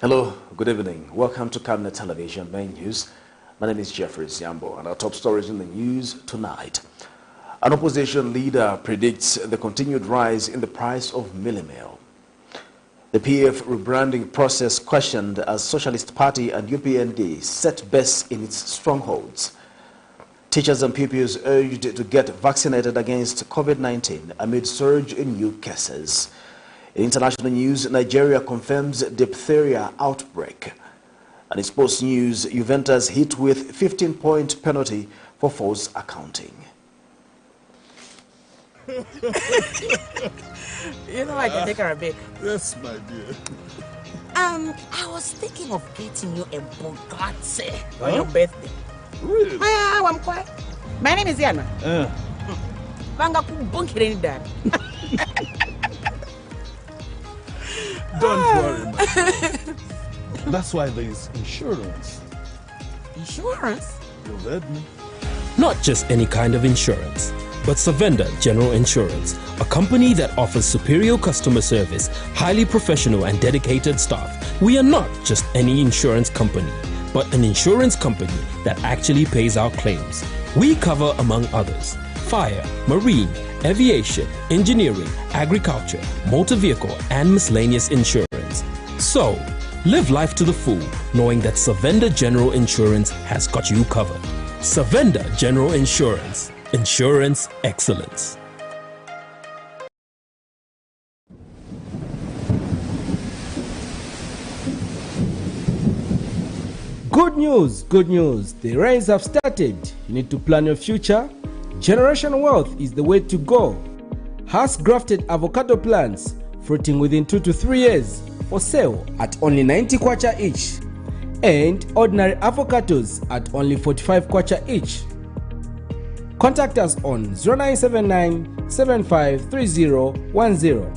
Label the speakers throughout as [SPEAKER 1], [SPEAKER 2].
[SPEAKER 1] Hello, good evening. Welcome to Camnet Television Main News. My name is Jeffrey Ziambo, and our top stories in the news tonight. An opposition leader predicts the continued rise in the price of MEALIE meal. The PF rebranding process questioned as Socialist Party and UPND set best in its strongholds. Teachers and pupils urged to get vaccinated against COVID-19 amid surge in new cases. In international news, Nigeria confirms diphtheria outbreak. And in sports news, Juventus hit with 15-point penalty for false accounting.
[SPEAKER 2] You know I can take her a bit.
[SPEAKER 3] Yes, my dear.
[SPEAKER 2] I was thinking of getting you a Bugatti on your birthday.
[SPEAKER 3] Really?
[SPEAKER 2] I'm quiet. My name is Yana.
[SPEAKER 3] Don't worry, my dear. That's why there is insurance.
[SPEAKER 2] Insurance?
[SPEAKER 3] You heard me.
[SPEAKER 4] Not just any kind of insurance, but Savenda General Insurance, a company that offers superior customer service, highly professional and dedicated staff. We are not just any insurance company, but an insurance company that actually pays our claims. We cover, among others, fire, marine, aviation, engineering, agriculture, motor vehicle, and miscellaneous insurance. So, live life to the full, knowing that Savenda General Insurance has got you covered. Savenda General Insurance. Insurance excellence.
[SPEAKER 5] Good news, good news. The rains have started. You need to plan your future. Generational wealth is the way to go. Has grafted avocado plants fruiting within 2 to 3 years for sale at only 90 kwacha each, and ordinary avocados at only 45 kwacha each. Contact us on 0979 753010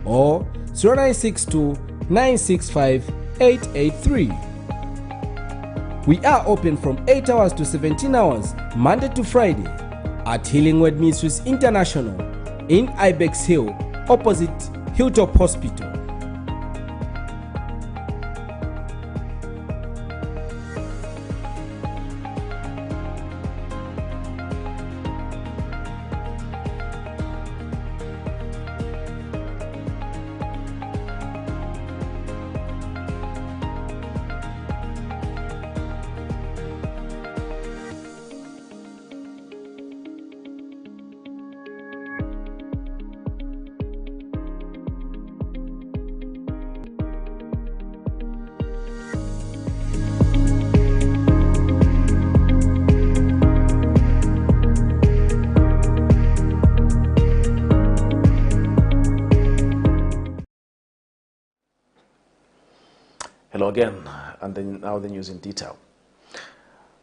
[SPEAKER 5] or 0962 965 883. We are open from 8 hours to 17 hours, Monday to Friday, at Healing Word Ministries International in Ibex Hill, opposite Hilltop Hospital.
[SPEAKER 1] Hello again, and then now the news in detail.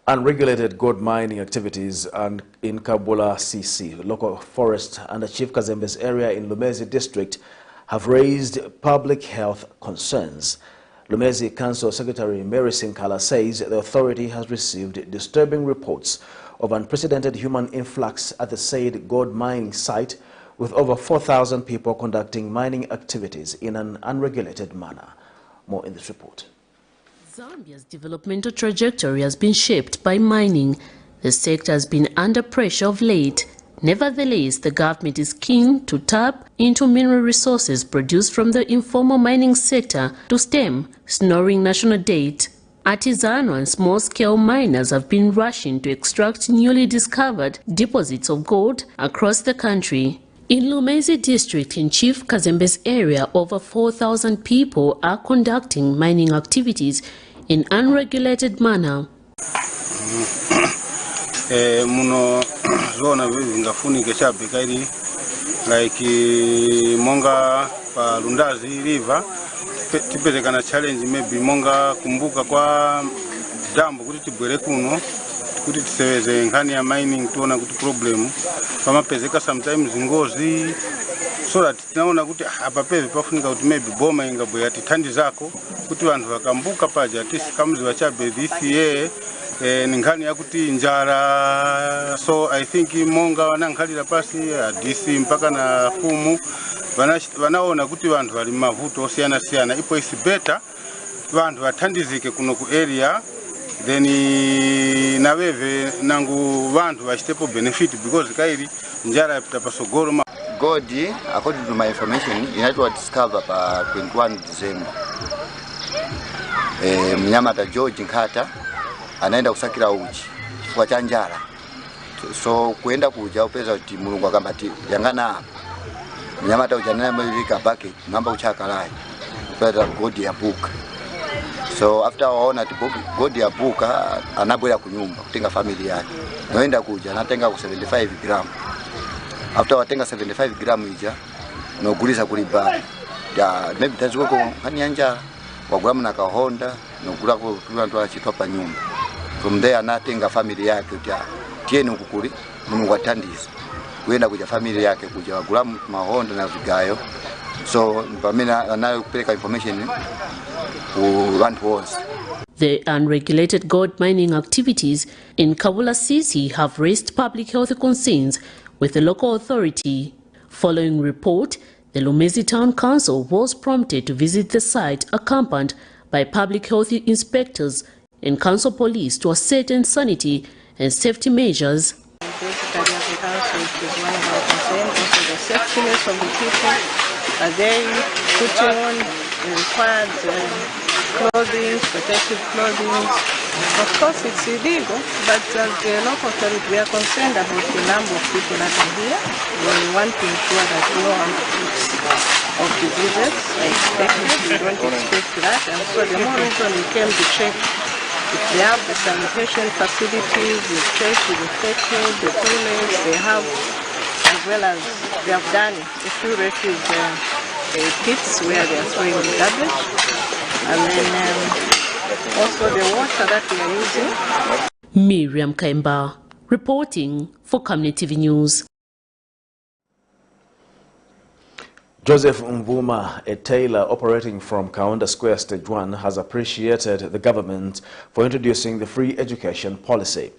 [SPEAKER 1] Unregulated gold mining activities in Kabula CC, local forest and Chief Kazembe's area in Lumezi district have raised public health concerns. Lumezi Council Secretary Mary Sinkala says the authority has received disturbing reports of unprecedented human influx at the said gold mining site, with over 4,000 people conducting mining activities in an unregulated manner. More in this report.
[SPEAKER 6] Zambia's developmental trajectory has been shaped by mining. The sector has been under pressure of late. Nevertheless, the government is keen to tap into mineral resources produced from the informal mining sector to stem snoring national debt. Artisanal and small-scale miners have been rushing to extract newly discovered deposits of gold across the country. In Lumezi district in Chief Kazembe's area, over 4,000 people are conducting mining activities in unregulated manner.
[SPEAKER 7] Muno zona vingafunike chabika ili like monga pa Lundazi river tipelekana challenge maybe monga kumbuka kwa dambo kuti tibwere kuno kuti tiseweze nkhani ya mining tuona kuti problem pamapezeka sometimes ngozi, so that tunaona kuti apa peve pafunika kuti maybe boma ingabweya tithandi zako kuti vantu vakambuka paja tisikamuzi vachabe this year nkhani yakuti njara. So I think monga wanankhalira pasi DC mpaka na fumu vanaona kuti vantu vali mavuto osiyana siyana, ipo is better vantu vathandizike kuno ku area, then naveve nangu vantu vachitepo benefit because kairi njara yapita pasogoro.
[SPEAKER 8] God, according to my information, inaitwa discover pa 21 December. Mnyamata George Nkata anaenda kusakira uchi kwa chanjara. So kuenda kuja upeza kuti mulungu akambati yangana mnyamata ujana mwilika bucket namba uchakalai upeza God ya book. So after waona ati God ya book anabwera kunyumba kutenga family yake. Naenda kuja natenga ku 75 gram. After watenga 75 gram ija noguliza kuliba ya maybe taziko hani anja wagulamu na kahonda nogula ko kubantu achitwa pa nyumba. From there anatenga family yake utia tieni ukukuli mungu atandisa kuenda kuja family yake kuja wagulamu mahonda na vigayo. So mpamina anayopeleka information ku bantu wose.
[SPEAKER 6] The unregulated gold mining activities in Kabula Sisi have raised public health concerns with the local authority. Following report, the Lumezi Town Council was prompted to visit the site accompanied by public health inspectors and council police to ascertain sanity and safety measures.
[SPEAKER 9] Basically, as a council, it is one of our concerns. Also, the safety of the people. Are they putting on required clothing, protective clothing? Of course, it's illegal, but as the local authority, we are concerned about the number of people that are here. We want to ensure that no outbreaks of diseases are expected. We don't expect that, and so the more reason we came to check if they have the sanitation facilities, we check with the factory, the toilets they have, as well as they have done a few refuse pits where they are throwing the garbage, and then also the water that we are using.
[SPEAKER 6] Miriam Kaimba reporting for Camnet TV News.
[SPEAKER 1] Joseph Mvuma, a tailor operating from Kaunda Square Stage 1, has appreciated the government for introducing the free education policy.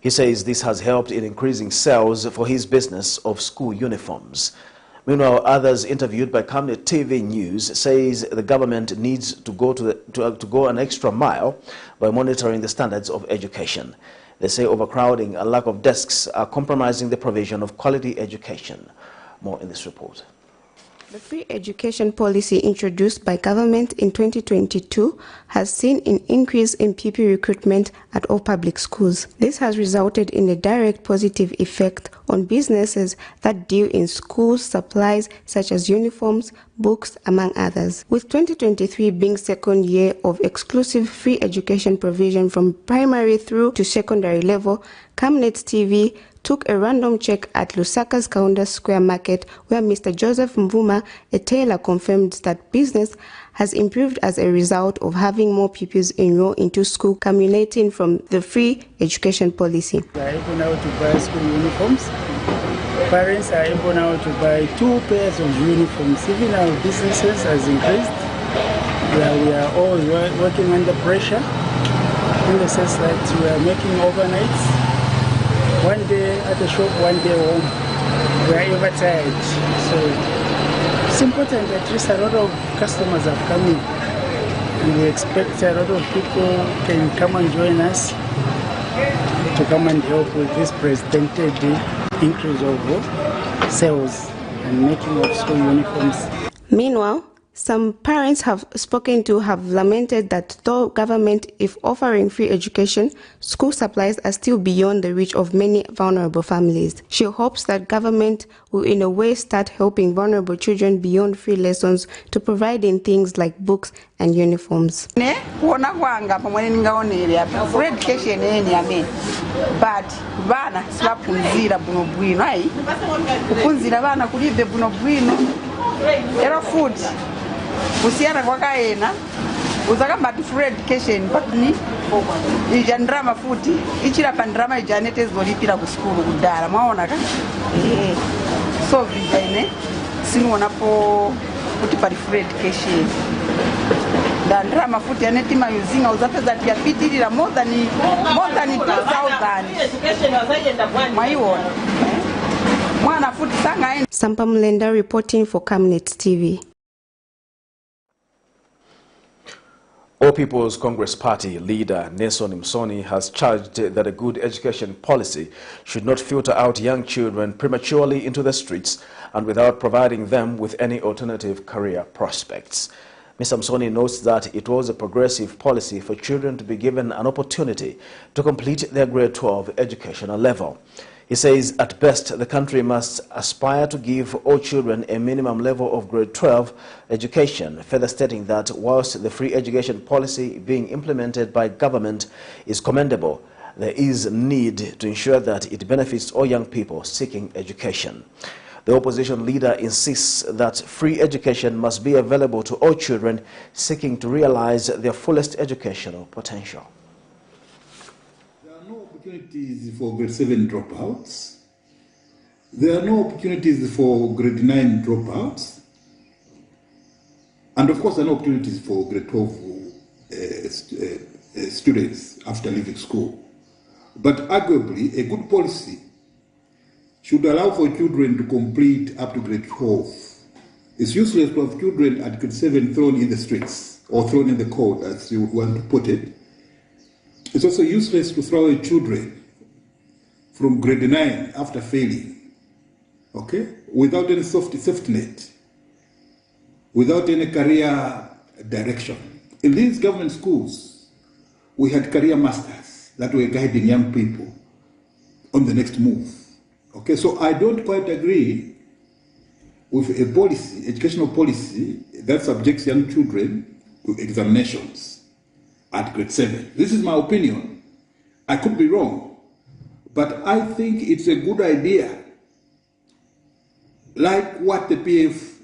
[SPEAKER 1] He says this has helped in increasing sales for his business of school uniforms. Meanwhile, others interviewed by Camnet TV News says the government needs to go an extra mile by monitoring the standards of education. They say overcrowding and lack of desks are compromising the provision of quality education. More in this report.
[SPEAKER 10] The free education policy introduced by government in 2022 has seen an increase in pupil recruitment at all public schools. This has resulted in a direct positive effect on businesses that deal in school supplies such as uniforms, books, among others. With 2023 being second year of exclusive free education provision from primary through to secondary level, Camnet TV took a random check at Lusaka's Kaunda Square Market, where Mr. Joseph Mvuma, a tailor, confirmed that business has improved as a result of having more pupils enroll into school, culminating from the free education policy.
[SPEAKER 11] They are able now to buy school uniforms. Parents are able now to buy 2 pairs of uniforms. Even our businesses has increased. We are all working under pressure in the sense that we are making overnights. One day at the shop, one day home. We are ever tired. So it's important that at least a lot of customers have come in. And we expect a lot of people can come and join us to come and help with this precedented increase of sales and making of school uniforms.
[SPEAKER 10] Meanwhile, some parents have spoken to have lamented that though government is offering free education, school supplies are still beyond the reach of many vulnerable families. She hopes that government will in a way start helping vulnerable children beyond free lessons to providing things like books and uniforms.
[SPEAKER 12] But vana sivapunzira buno bwino ai kupunzira vana kulibe buno bwino era futhi kusiyana kwakaena uzakambati free education but ni ija ndrama futhi ichirapa ndrama ija nete zolipira ku school kudala mwaona ka so vijane sinonapo kuti pari free education ndrama futhi aneti mayuzinga uzapeza tiyapitirira more than 2000 maiona mwana futhi sanga.
[SPEAKER 10] Sampa Mlenda reporting for Camnet TV.
[SPEAKER 1] All People's Congress Party leader Nelson Msoni has charged that a good education policy should not filter out young children prematurely into the streets and without providing them with any alternative career prospects. Mr. Msoni notes that it was a progressive policy for children to be given an opportunity to complete their grade 12 educational level. He says at best the country must aspire to give all children a minimum level of grade 12 education, further stating that whilst the free education policy being implemented by government is commendable, there is need to ensure that it benefits all young people seeking education. The opposition leader insists that free education must be available to all children seeking to realize their fullest educational potential.
[SPEAKER 13] There are no opportunities for grade 7 dropouts. There are no opportunities for grade 9 dropouts. And of course, there are no opportunities for grade 12 students after leaving school. But arguably, a good policy should allow for children to complete up to grade 12. It's useless to have children at grade 7 thrown in the streets or thrown in the cold, as you would want to put it. It's also useless to throw away children from grade 9 after failing, okay, without any safety net, without any career direction. In these government schools, we had career masters that were guiding young people on the next move. Okay, so I don't quite agree with a policy, educational policy, that subjects young children to examinations at grade 7. This is my opinion. I could be wrong, but I think it's a good idea, like what the PF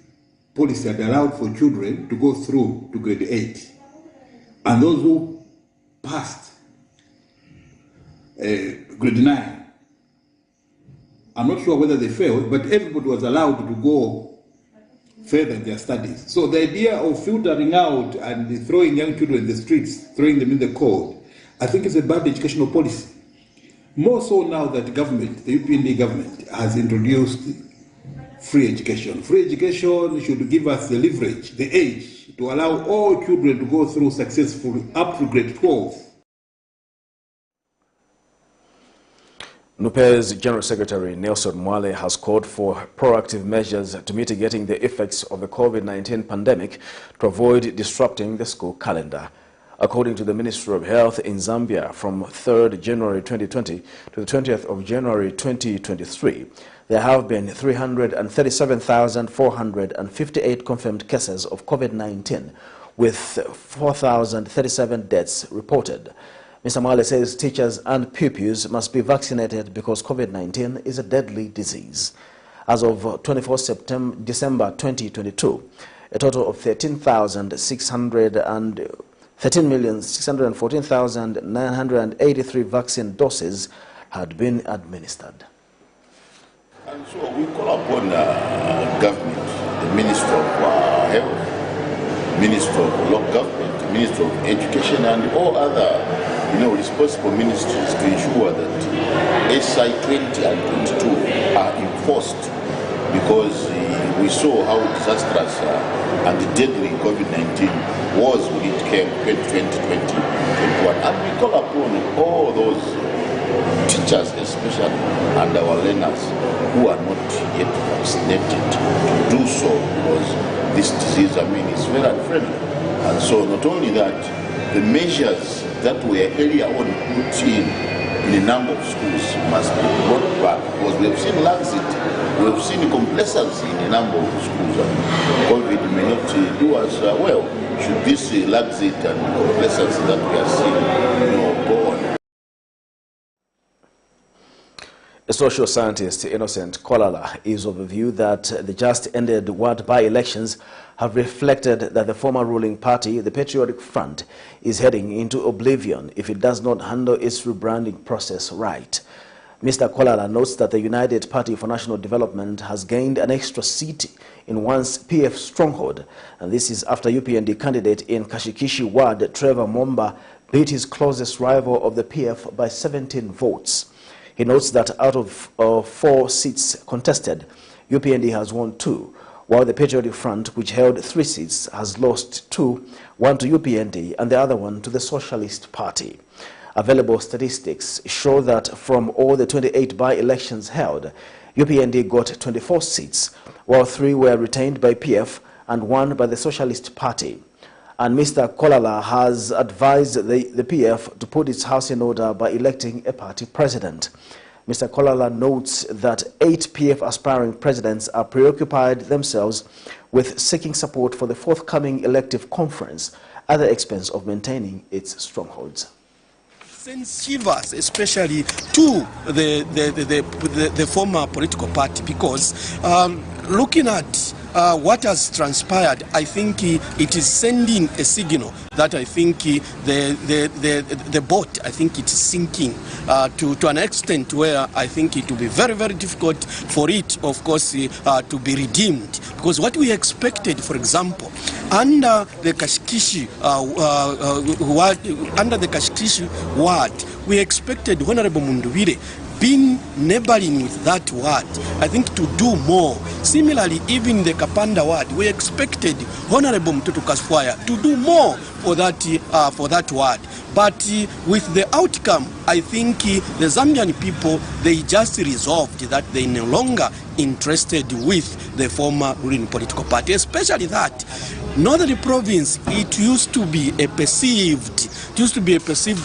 [SPEAKER 13] policy had allowed for children to go through to grade 8, and those who passed grade 9. I'm not sure whether they failed, but everybody was allowed to go further in their studies. So the idea of filtering out and throwing young children in the streets, throwing them in the cold, I think is a bad educational policy. More so now that the government, the UPND government, has introduced free education. Free education should give us the leverage, the edge, to allow all children to go through successfully up to grade 12.
[SPEAKER 1] NUPE's General Secretary Nelson Mwale has called for proactive measures to mitigating the effects of the COVID-19 pandemic to avoid disrupting the school calendar. According to the Ministry of Health in Zambia, from 3rd January 2020 to the 20th of January 2023, there have been 337,458 confirmed cases of COVID-19, with 4,037 deaths reported. Mr. Mwale says teachers and pupils must be vaccinated because COVID-19 is a deadly disease. As of 24 December 2022, a total of 13,614,983 vaccine doses had been administered.
[SPEAKER 14] And so we call upon government, the Minister of Health, Minister of Local Government, Minister of Education, and all other responsible ministries to ensure that SI 20 and 22 are enforced, because we saw how disastrous and deadly COVID-19 was when it came 2020-2021. And we call upon all those teachers especially and our learners who are not yet vaccinated to do so, because this disease, is very unfriendly. And so not only that, the measures that were earlier on put in a number of schools must be brought back, because we have seen laxity, we have seen complacency in a number of schools. COVID may not do us well should this laxity and complacency that we are seeing go on.
[SPEAKER 1] A social scientist, Innocent Kolala, is of the view that the just-ended ward by-elections have reflected that the former ruling party, the Patriotic Front, is heading into oblivion if it does not handle its rebranding process right. Mr. Kolala notes that the United Party for National Development has gained an extra seat in once PF stronghold, and this is after UPND candidate in Kashikishi ward, Trevor Momba, beat his closest rival of the PF by 17 votes. He notes that out of 4 seats contested, UPND has won 2, while the Patriotic Front, which held 3 seats, has lost 2, one to UPND and the other one to the Socialist Party. Available statistics show that from all the 28 by-elections held, UPND got 24 seats, while 3 were retained by PF and 1 by the Socialist Party. And Mr. Kolala has advised the PF to put its house in order by electing a party president. Mr. Kolala notes that 8 PF aspiring presidents are preoccupied themselves with seeking support for the forthcoming elective conference at the expense of maintaining its strongholds.
[SPEAKER 15] Sends shivers, especially to the former political party, because looking at what has transpired, I think it is sending a signal that I think the boat, I think it's sinking to an extent where I think it will be very, very difficult for it, of course, to be redeemed. Because what we expected, for example, under the Kashikishi ward, we expected Honorable Munduwire being neighboring with that ward, I think, to do more. Similarly, even the Kapanda ward, we expected Honorable Mtutu Kasfwaya to do more for that ward. But with the outcome, I think the Zambian people, they just resolved that they no longer interested with the former ruling political party, especially that Northern Province, it used to be a perceived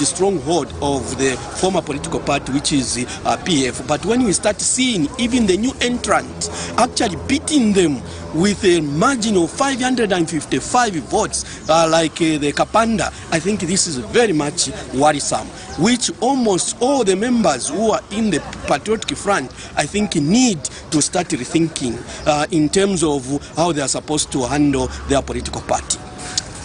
[SPEAKER 15] stronghold of the former political party, which is PF. But when we start seeing even the new entrant actually beating them with a margin of 555 votes, like the Kapanda, I think this is very much worrisome, which almost all the members who are in the Patriotic Front, I think, need to start rethinking in terms of how they are supposed to handle their political party.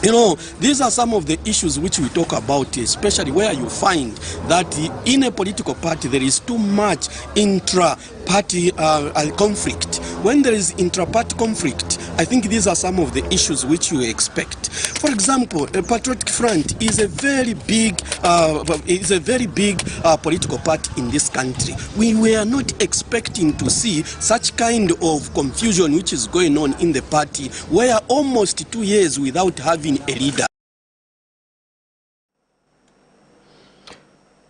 [SPEAKER 15] You know, these are some of the issues which we talk about, especially where you find that in a political party there is too much intra-party conflict. When there is intra-party conflict, I think these are some of the issues which you expect. For example, a Patriotic Front is a very big, political party in this country. We were not expecting to see such kind of confusion which is going on in the party, where almost 2 years without having a leader.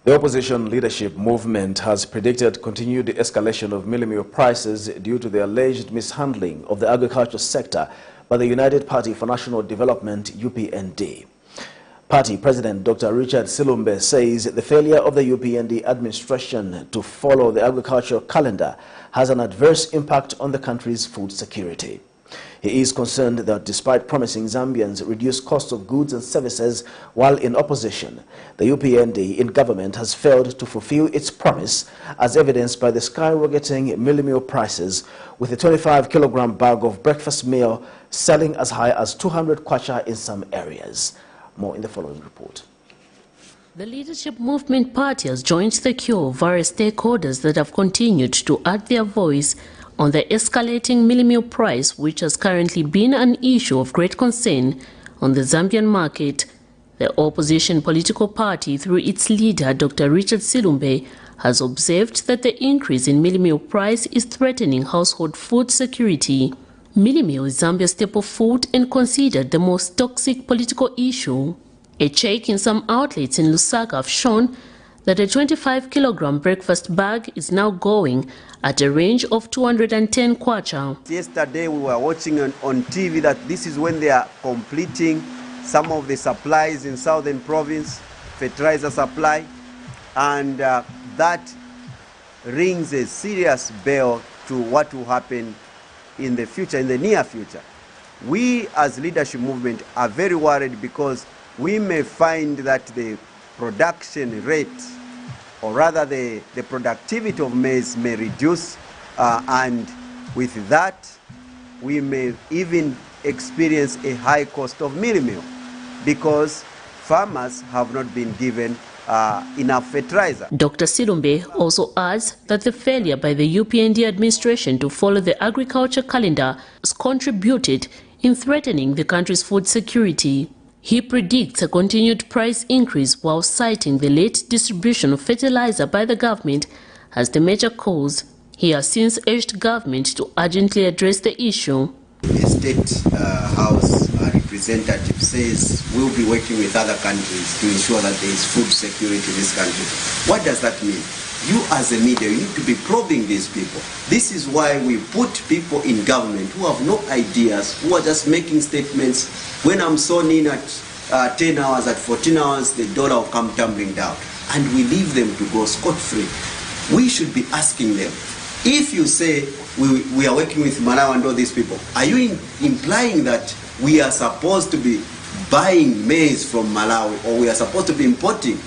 [SPEAKER 1] The opposition leadership movement has predicted continued escalation of mealie meal prices due to the alleged mishandling of the agriculture sector by the United Party for National Development, UPND. Party President Dr. Richard Silumbe says the failure of the UPND administration to follow the agricultural calendar has an adverse impact on the country's food security. He is concerned that despite promising Zambians reduced cost of goods and services while in opposition, the UPND in government has failed to fulfill its promise, as evidenced by the skyrocketing mealie meal prices, with a 25-kilogram bag of breakfast meal selling as high as 200 kwacha in some areas. More in the following report.
[SPEAKER 6] The leadership movement party has joined the queue of various stakeholders that have continued to add their voice on the escalating mealie meal price, which has currently been an issue of great concern on the Zambian market. The opposition political party, through its leader, Dr. Richard Silumbe, has observed that the increase in mealie meal price is threatening household food security. Mealie meal is Zambia's staple food and considered the most toxic political issue. A check in some outlets in Lusaka have shown that a 25-kilogram breakfast bag is now going at a range of 210 kwacha.
[SPEAKER 16] Yesterday we were watching on TV that this is when they are completing some of the supplies in Southern Province, fertilizer supply, and that rings a serious bell to what will happen in the future, in the near future. We as leadership movement are very worried because we may find that the production rate, or rather the productivity of maize may reduce, and with that we may even experience a high cost of mealie meal because farmers have not been given enough fertilizer.
[SPEAKER 6] Dr. Silumbe also adds that the failure by the UPND administration to follow the agriculture calendar has contributed in threatening the country's food security. He predicts a continued price increase while citing the late distribution of fertilizer by the government as the major cause. He has since urged government to urgently address the issue.
[SPEAKER 16] A state house representative says we'll be working with other countries to ensure that there is food security in this country. What does that mean? You as a media, you need to be probing these people. This is why we put people in government who have no ideas, who are just making statements. When I'm sewn in at 10 hours, at 14 hours, the dollar will come tumbling down. And we leave them to go scot-free. We should be asking them, if you say we are working with Malawi and all these people, are you implying that we are supposed to be buying maize from Malawi, or we are supposed to be importing?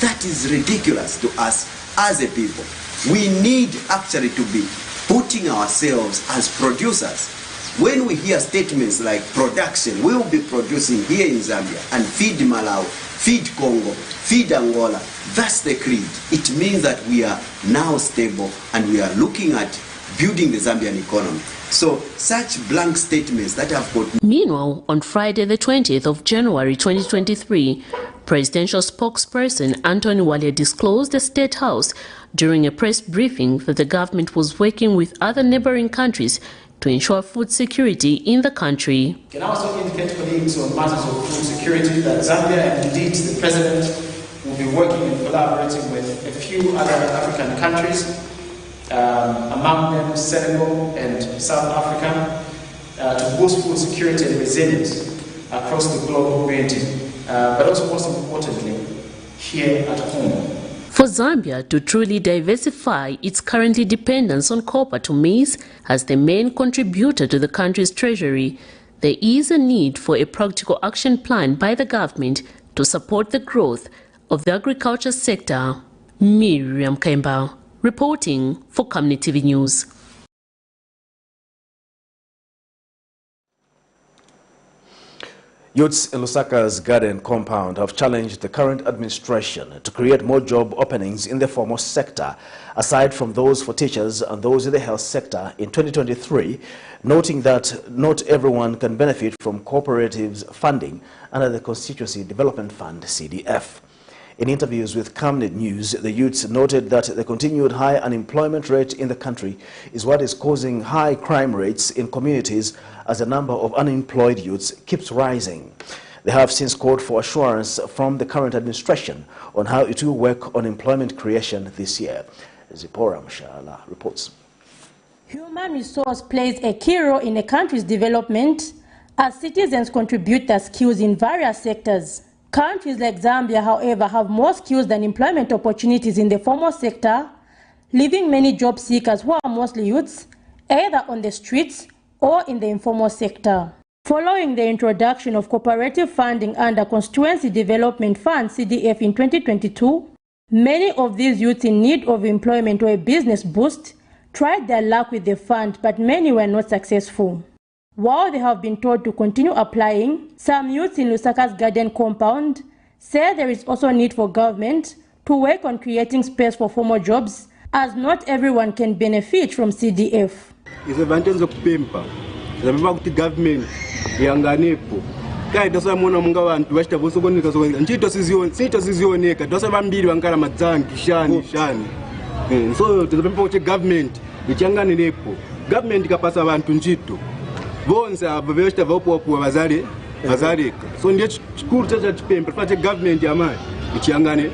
[SPEAKER 16] That is ridiculous to us as a people. We need actually to be putting ourselves as producers. When we hear statements like production, we will be producing here in Zambia and feed Malawi, feed Congo, feed Angola. That's the creed. It means that we are now stable and we are looking at building the Zambian economy. So such blank statements that have got...
[SPEAKER 6] Meanwhile, on Friday the 20th of January 2023, Presidential spokesperson Anthony Walia disclosed the State House during a press briefing that the government was working with other neighboring countries to ensure food security in the country.
[SPEAKER 17] Can I also indicate, colleagues, on matters of food security that Zambia and indeed the President will be working and collaborating with a few other African countries, among them Senegal and South Africa, to boost food security and resilience across the global community, but also most importantly, here at home.
[SPEAKER 6] For Zambia to truly diversify its currently dependence on copper to maize as the main contributor to the country's treasury, there is a need for a practical action plan by the government to support the growth of the agriculture sector. Miriam Kemba, reporting for Camnet TV News.
[SPEAKER 1] Youths in Lusaka's garden compound have challenged the current administration to create more job openings in the formal sector, aside from those for teachers and those in the health sector in 2023, noting that not everyone can benefit from cooperatives funding under the Constituency Development Fund, CDF. In interviews with Camnet News, the youths noted that the continued high unemployment rate in the country is what is causing high crime rates in communities as the number of unemployed youths keeps rising. They have since called for assurance from the current administration on how it will work on employment creation this year. Zipporah Mshala reports.
[SPEAKER 18] Human resource plays a key role in a country's development as citizens contribute their skills in various sectors. Countries like Zambia, however, have more skills than employment opportunities in the formal sector, leaving many job seekers who are mostly youths either on the streets or in the informal sector. Following the introduction of cooperative funding under Constituency Development Fund CDF in 2022, many of these youths in need of employment or a business boost tried their luck with the fund, but many were not successful. While they have been told to continue applying, some youths in Lusaka's garden compound say there is also need for government to work on creating space for formal jobs, as not everyone can benefit from CDF.
[SPEAKER 19] It's advantage of pimpa. The government yanganepo. Kai dosa mona munga wantu washita bosokonika so ntito sizioneka dosa bambiri wankala madzangi shani. So the people government ichanganinepo. Government kapasa abantu ntito. Bonse abavesta vopopo bazaleka. So ndiye chikuru cha chipembe pate government yamai ichangane.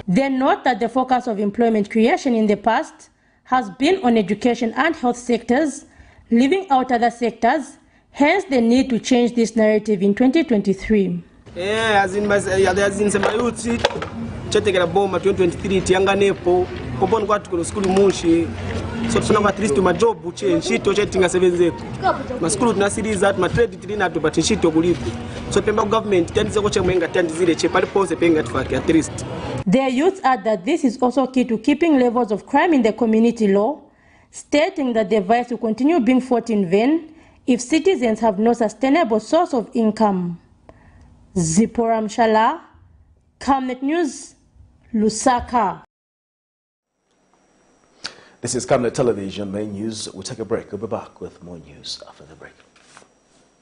[SPEAKER 18] They note that the focus of employment creation in the past has been on education and health sectors, leaving out other sectors, hence the need to change this narrative in 2023.
[SPEAKER 19] As in Samayuti, Chetekera Bomba 2023, Tianganepo, Popon Quatco School Mushi, so at least to my job, which is she to chatting as 7 my school Nasiri that my trade to but she to believe. So Pemba government, 10 Menga 10 Chepari pose paying at least.
[SPEAKER 18] Their youths add that this is also key to keeping levels of crime in the community law, stating that the vice will continue being fought in vain if citizens have no sustainable source of income. Zipporah Mshala, Camnet News, Lusaka.
[SPEAKER 1] This is Camnet Television Main News. We'll take a break. We'll be back with more news after the break.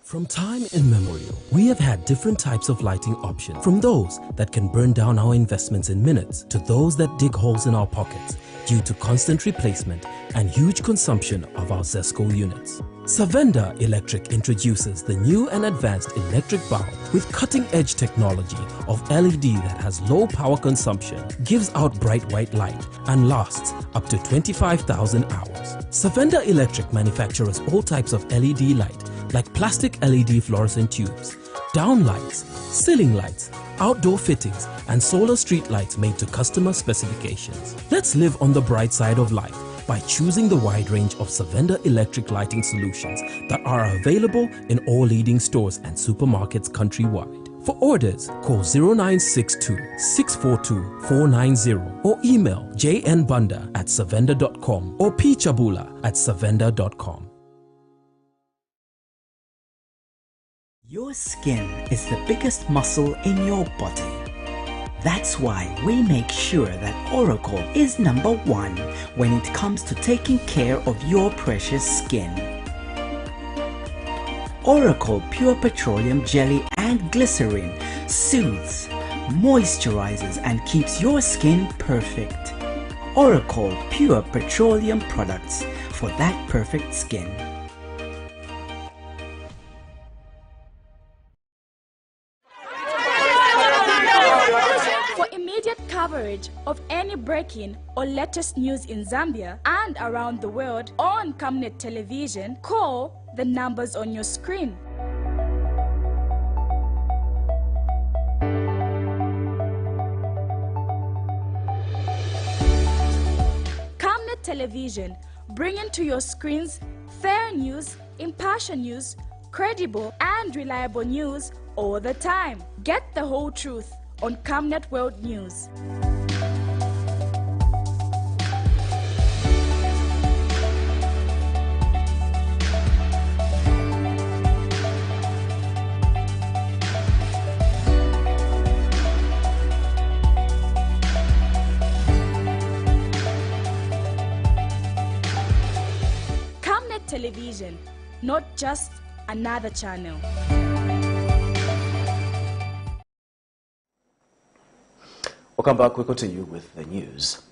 [SPEAKER 4] From time immemorial, we have had different types of lighting options, from those that can burn down our investments in minutes to those that dig holes in our pockets due to constant replacement and huge consumption of our ZESCO units. Savenda Electric introduces the new and advanced electric bulb with cutting-edge technology of LED that has low power consumption, gives out bright white light, and lasts up to 25,000 hours. Savenda Electric manufactures all types of LED light, like plastic LED fluorescent tubes, down lights, ceiling lights, outdoor fittings, and solar street lights made to customer specifications. Let's live on the bright side of life by choosing the wide range of Savenda electric lighting solutions that are available in all leading stores and supermarkets countrywide. For orders, call 0962-642-490 or email jnbunda@savenda.com or pchabula@savenda.com.
[SPEAKER 20] Your skin is the biggest muscle in your body. That's why we make sure that Oracle is #1 when it comes to taking care of your precious skin. Oracle Pure Petroleum Jelly and Glycerin soothes, moisturizes, and keeps your skin perfect. Oracle Pure Petroleum products for that perfect skin.
[SPEAKER 21] For immediate coverage of any breaking or latest news in Zambia and around the world on Camnet television, call the numbers on your screen. Camnet television, bringing to your screens fair news, impartial news, credible and reliable news all the time. Get the whole truth on Camnet World News. Camnet Television, not just another channel.
[SPEAKER 1] Welcome back. We continue with the news.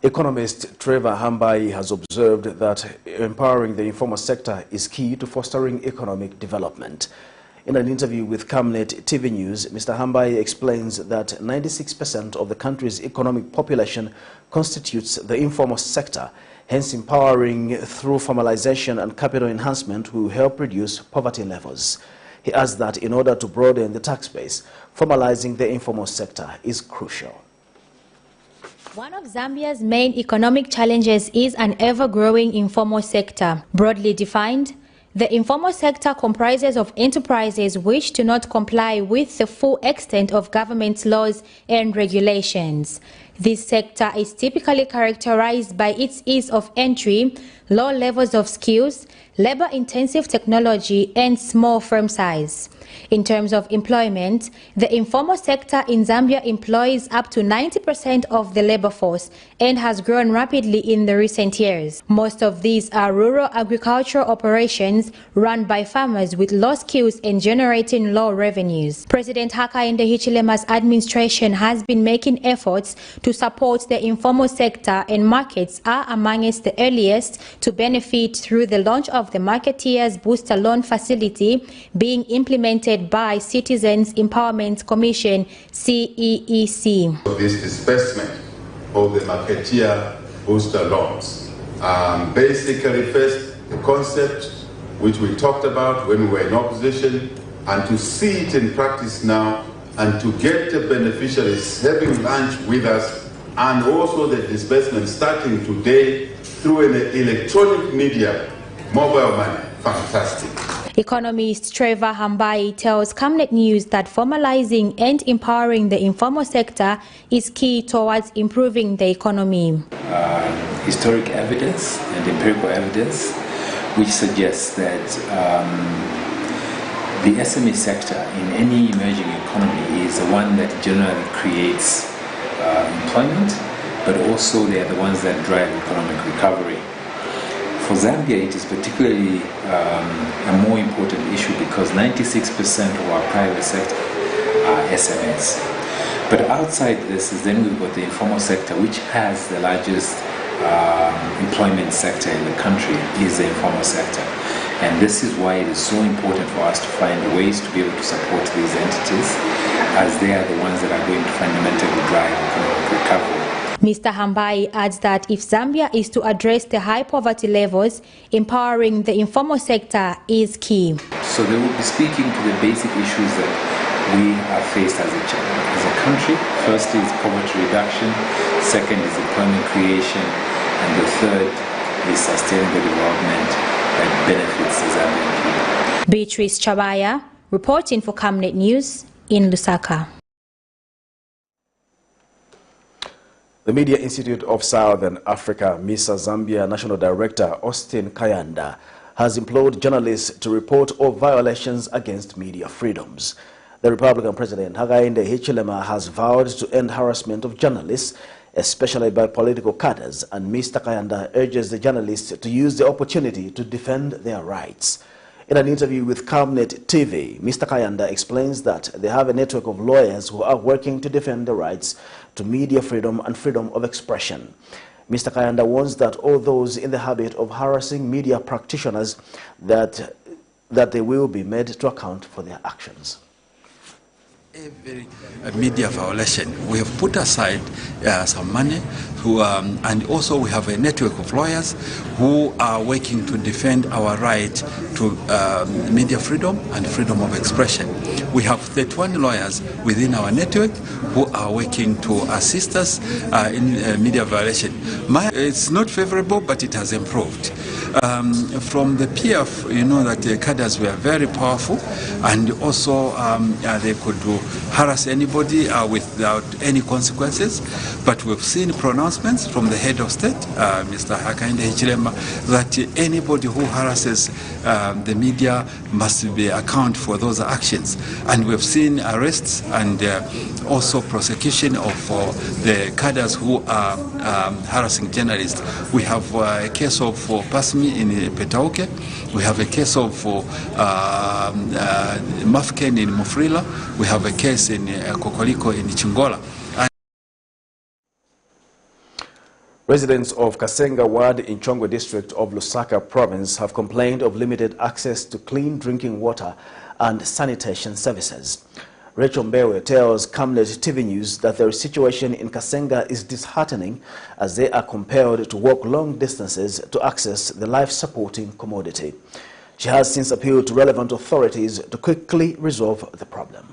[SPEAKER 1] Economist Trevor Hambai has observed that empowering the informal sector is key to fostering economic development. In an interview with Camnet TV News, Mr. Hambai explains that 96% of the country's economic population constitutes the informal sector. Hence, empowering through formalization and capital enhancement will help reduce poverty levels. He adds that in order to broaden the tax base, formalizing the informal sector is crucial.
[SPEAKER 22] One of Zambia's main economic challenges is an ever-growing informal sector. Broadly defined, the informal sector comprises of enterprises which do not comply with the full extent of government's laws and regulations. This sector is typically characterized by its ease of entry, low levels of skills, labor-intensive technology, and small firm size. In terms of employment, the informal sector in Zambia employs up to 90% of the labor force and has grown rapidly in the recent years. Most of these are rural agricultural operations run by farmers with low skills and generating low revenues. President Hakainde Hichilema's administration has been making efforts to support the informal sector, and markets are amongst the earliest to benefit through the launch of the Marketeers Booster Loan Facility being implemented by Citizens Empowerment Commission, CEEC.
[SPEAKER 23] This disbursement of the Marketeer Booster Loans. Basically, first, the concept which we talked about when we were in opposition, and to see it in practice now, and to get the beneficiaries having lunch with us, and also the disbursement starting today through an electronic media, mobile money. Fantastic.
[SPEAKER 22] Economist Trevor Hambai tells Camnet News that formalizing and empowering the informal sector is key towards improving the economy.
[SPEAKER 24] Historic evidence and empirical evidence which suggests that the SME sector in any emerging economy is the one that generally creates employment, but also they are the ones that drive economic recovery. For Zambia, it is particularly a more important issue because 96% of our private sector are SMEs. But outside this is then we've got the informal sector, which has the largest employment sector in the country, is the informal sector. And this is why it is so important for us to find ways to be able to support these entities, as they are the ones that are going to fundamentally drive economic recovery.
[SPEAKER 22] Mr. Hambai adds that if Zambia is to address the high poverty levels, empowering the informal sector is key.
[SPEAKER 24] So they will be speaking to the basic issues that we are faced as a country. First is poverty reduction, second is employment creation, and the third is sustainable development that benefits the Zambian people.
[SPEAKER 22] Beatrice Chabaya, reporting for Camnet News in Lusaka.
[SPEAKER 1] The Media Institute of Southern Africa, MISA Zambia National Director Austin Kayanda has implored journalists to report all violations against media freedoms. The Republican President Hakainde Hichilema has vowed to end harassment of journalists, especially by political cadres, and Mr. Kayanda urges the journalists to use the opportunity to defend their rights. In an interview with Camnet TV, Mr. Kayanda explains that they have a network of lawyers who are working to defend the rights to media freedom and freedom of expression. Mr. Kayanda warns that all those in the habit of harassing media practitioners that they will be made to account for their actions.
[SPEAKER 2] Every media violation, we have put aside some money and also we have a network of lawyers who are working to defend our right to media freedom and freedom of expression. We have 31 lawyers within our network who are working to assist us in media violation. It's not favorable, but it has improved. From the PF, you know that the cadres were very powerful, and also they could harass anybody without any consequences. But we've seen pronouncements from the head of state, Mr. Hakainde Hichilema, that anybody who harasses the media must be account for those actions. And we've seen arrests and also prosecution of the cadres who are harassing journalists. We have a case of Pasmi in Petauke. We have a case of Mafken in Mufrila. We have a case in Kokoliko in Chingola.
[SPEAKER 1] Residents of Kasenga Ward in Chongwe district of Lusaka province have complained of limited access to clean drinking water and sanitation services. Rachel Mbewe tells Camnet TV News that their situation in Kasenga is disheartening as they are compelled to walk long distances to access the life-supporting commodity. She has since appealed to relevant authorities to quickly resolve the problem.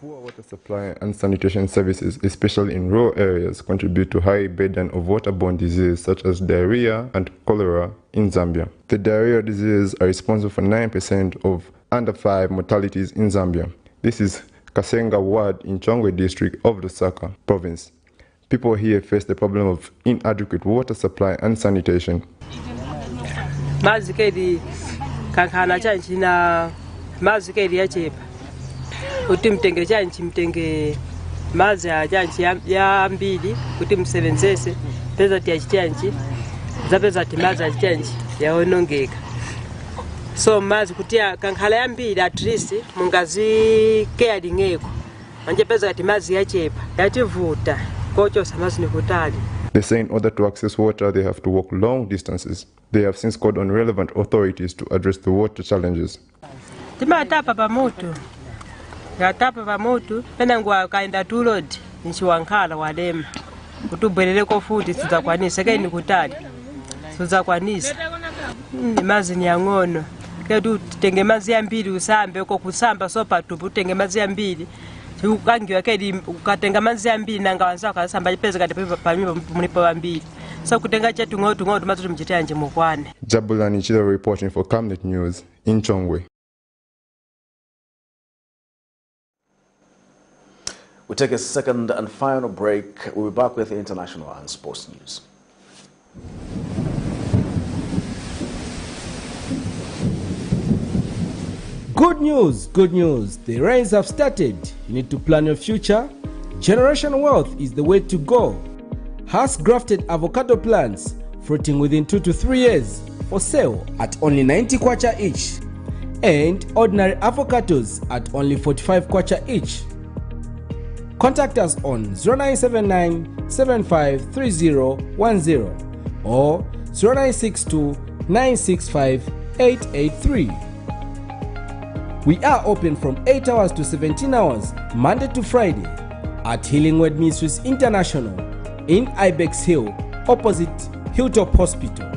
[SPEAKER 3] Poor water supply and sanitation services, especially in rural areas, contribute to high burden of waterborne disease such as diarrhea and cholera in Zambia. The diarrhea diseases are responsible for 9% of under 5 mortalities in Zambia. This is Kasenga Ward in Chongwe district of Lusaka province. People here face the problem of inadequate water supply and sanitation.
[SPEAKER 5] Kuti mtenge chanchi mtenge mazi chanchi ya mbili kuti msebenzese peza tia chanchi zapeza timazi chanchi yaonongeka. So mazi kuti kankhala ya mbili at least mungazi caring eko manje peza timazi yachepa yativuta kocho samazi ni kutali.
[SPEAKER 3] They say in order to access water they have to walk long distances. They have since called on relevant authorities to address the water challenges.
[SPEAKER 5] Timatapa pamoto. Yatapa pamoto pena ngwa kaenda tulod nchiwankhala walema kutubweleleko futi sizakwanisa kaini kutali sizakwanisa mazi ni yangono kedu tenge mazi ya mbili usambe uko kusamba sopa tupu tenge mazi ya mbili ukangiwa kedi ukatenga mazi ya mbili nanga wanza kasamba pesa kati pamimo munipo wa mbili so kutenga chetu ngotu mazi tumchitea nje mukwane.
[SPEAKER 3] Jabulani Chilo reporting for Camnet News in Chongwe.
[SPEAKER 1] We take a second and final break. We'll be back with international and sports news.
[SPEAKER 4] Good news, good news. The rains have started. You need to plan your future. Generation wealth is the way to go. Has grafted avocado plants fruiting within 2 to 3 years for sale at only 90 kwacha each. And ordinary avocados at only 45 kwacha each. Contact us on 0979 753010 or 0962 965 883. We are open from 8 hours to 17 hours, Monday to Friday, at Healing Word Ministries International in Ibex Hill, opposite Hilltop Hospital.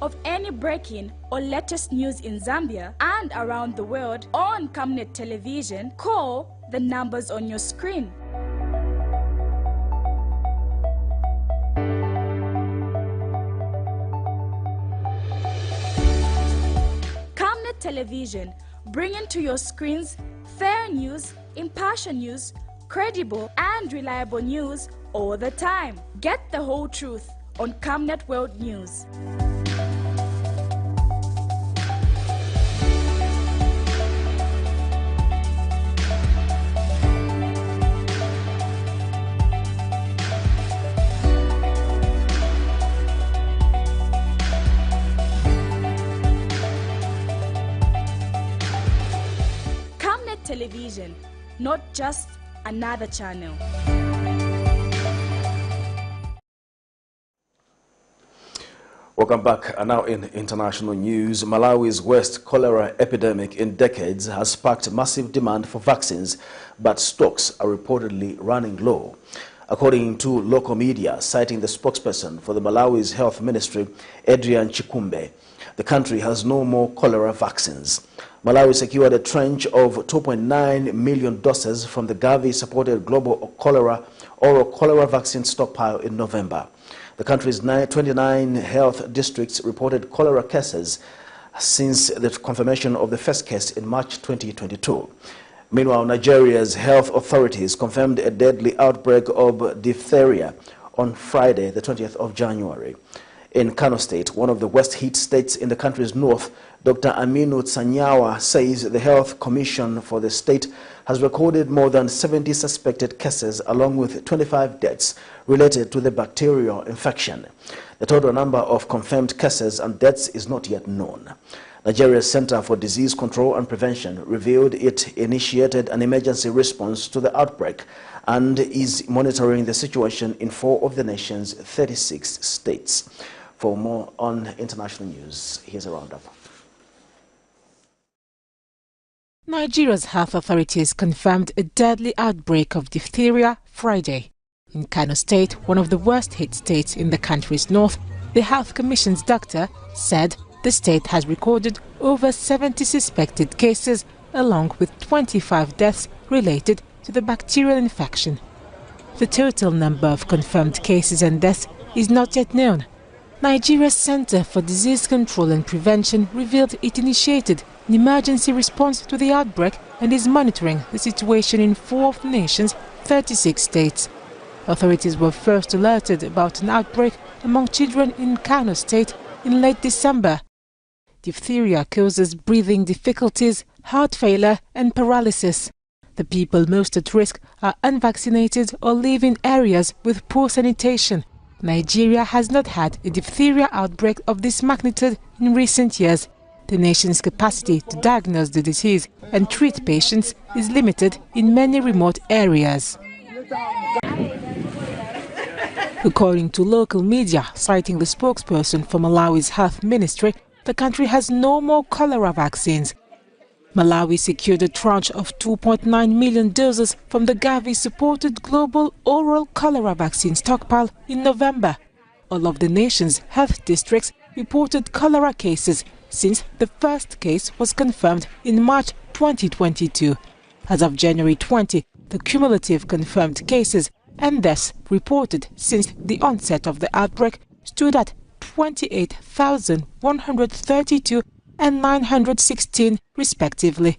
[SPEAKER 21] Of any breaking or latest news in Zambia and around the world on Camnet television, call the numbers on your screen. Camnet television, bringing to your screens fair news, impartial news, credible and reliable news all the time. Get the whole truth on Camnet World News. Camnet television, not just another channel.
[SPEAKER 1] Welcome back. And now in international news, Malawi's worst cholera epidemic in decades has sparked massive demand for vaccines, but stocks are reportedly running low. According to local media, citing the spokesperson for the Malawi's health ministry, Adrian Chikumbe, the country has no more cholera vaccines. Malawi secured a tranche of 2.9 million doses from the Gavi-supported global oral cholera vaccine stockpile in November. The country's 29 health districts reported cholera cases since the confirmation of the first case in March 2022. Meanwhile, Nigeria's health authorities confirmed a deadly outbreak of diphtheria on Friday, the 20th of January. In Kano State, one of the worst hit states in the country's north, Dr. Aminu Tsanyawa says the Health Commission for the state has recorded more than 70 suspected cases along with 25 deaths related to the bacterial infection. The total number of confirmed cases and deaths is not yet known. Nigeria's Center for Disease Control and Prevention revealed it initiated an emergency response to the outbreak and is monitoring the situation in 4 of the nation's 36 states. For more on international news, here's a roundup.
[SPEAKER 7] Nigeria's health authorities confirmed a deadly outbreak of diphtheria Friday. In Kano State, one of the worst hit states in the country's north, the Health Commission's doctor said the state has recorded over 70 suspected cases along with 25 deaths related to the bacterial infection. The total number of confirmed cases and deaths is not yet known. Nigeria's Center for Disease Control and Prevention revealed it initiated an emergency response to the outbreak and is monitoring the situation in 4 of the nation's 36 states. Authorities were first alerted about an outbreak among children in Kano State in late December. Diphtheria causes breathing difficulties, heart failure and paralysis. The people most at risk are unvaccinated or live in areas with poor sanitation. Nigeria has not had a diphtheria outbreak of this magnitude in recent years. The nation's capacity to diagnose the disease and treat patients is limited in many remote areas. According to local media, citing the spokesperson for Malawi's health ministry, the country has no more cholera vaccines. Malawi secured a tranche of 2.9 million doses from the Gavi-supported global oral cholera vaccine stockpile in November. All of the nation's health districts reported cholera cases since the first case was confirmed in March 2022. As of January 20, the cumulative confirmed cases and deaths reported since the onset of the outbreak stood at 28,132 and 916 respectively.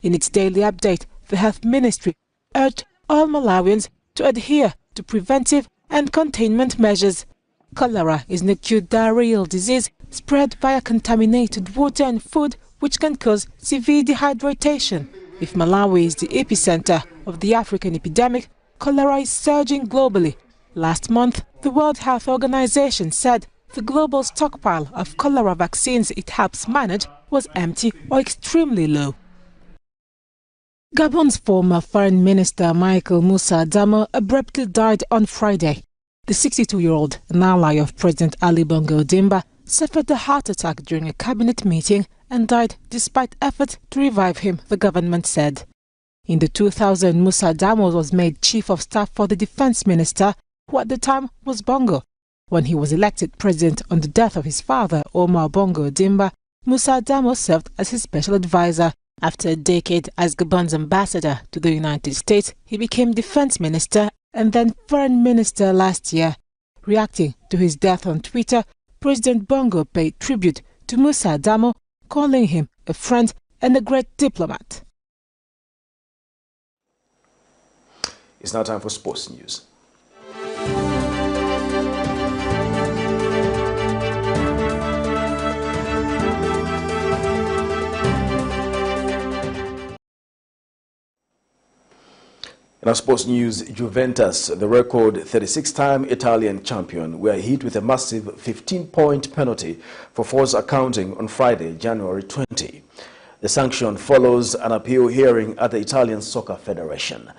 [SPEAKER 7] In its daily update, the Health Ministry urged all Malawians to adhere to preventive and containment measures. Cholera is an acute diarrheal disease spread via contaminated water and food, which can cause severe dehydration. If Malawi is the epicenter of the African epidemic, cholera is surging globally. Last month, the World Health Organization said the global stockpile of cholera vaccines it helps manage was empty or extremely low. Gabon's former Foreign Minister Michael Moussa Damo abruptly died on Friday. The 62-year-old, an ally of President Ali Bongo Ondimba, suffered a heart attack during a cabinet meeting and died despite efforts to revive him, the government said. In the 2000, Moussa Damo was made Chief of Staff for the Defense Minister, who at the time was Bongo. When he was elected president on the death of his father, Omar Bongo Ondimba, Moussa Damo served as his special advisor. After a decade as Gabon's ambassador to the United States, he became defense minister and then foreign minister last year. Reacting to his death on Twitter, President Bongo paid tribute to Moussa Damo, calling him a friend and a great diplomat.
[SPEAKER 1] It's now time for sports news. In our sports news, Juventus, the record 36-time Italian champion, were hit with a massive 15-point penalty for false accounting on Friday, January 20. The sanction follows an appeal hearing at the Italian Soccer Federation.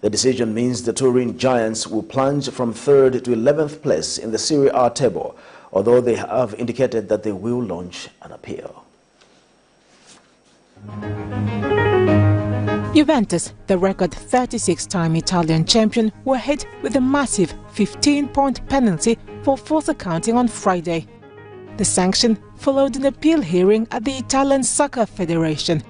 [SPEAKER 1] The decision means the Turin Giants will plunge from 3rd to 11th place in the Serie A table, although they have indicated that they will launch an appeal.
[SPEAKER 7] Juventus, the record 36-time Italian champion, were hit with a massive 15-point penalty for false accounting on Friday. The sanction followed an appeal hearing at the Italian Soccer Federation.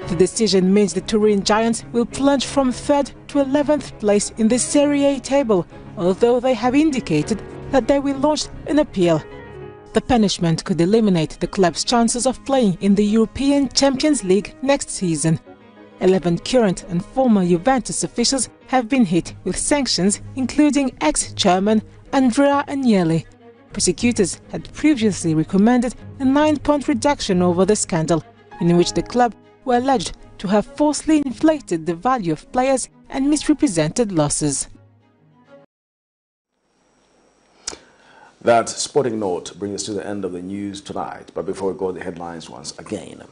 [SPEAKER 7] The decision means the Turin Giants will plunge from 3rd to 11th place in the Serie A table, although they have indicated that they will launch an appeal. The punishment could eliminate the club's chances of playing in the European Champions League next season. 11 current and former Juventus officials have been hit with sanctions, including ex-chairman Andrea Agnelli. Prosecutors had previously recommended a 9-point reduction over the scandal, in which the club were alleged to have falsely inflated the value of players and misrepresented losses.
[SPEAKER 1] That sporting note brings us to the end of the news tonight. But before we go to the headlines once again,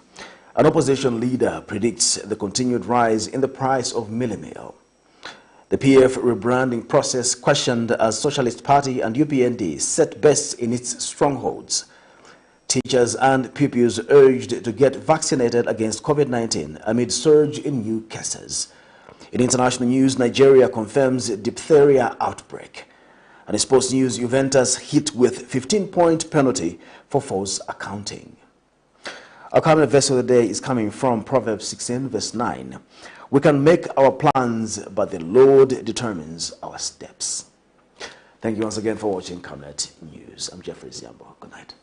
[SPEAKER 1] an opposition leader predicts the continued rise in the price of MEALIE meal. The PF rebranding process questioned as Socialist Party and UPND set best in its strongholds. Teachers and pupils urged to get vaccinated against COVID-19 amid surge in new cases. In international news, Nigeria confirms diphtheria outbreak. And in sports news, Juventus hit with 15-point penalty for false accounting. Our Camnet verse of the day is coming from Proverbs 16, verse 9. We can make our plans, but the Lord determines our steps. Thank you once again for watching Camnet News. I'm Jeffrey Ziambo. Good night.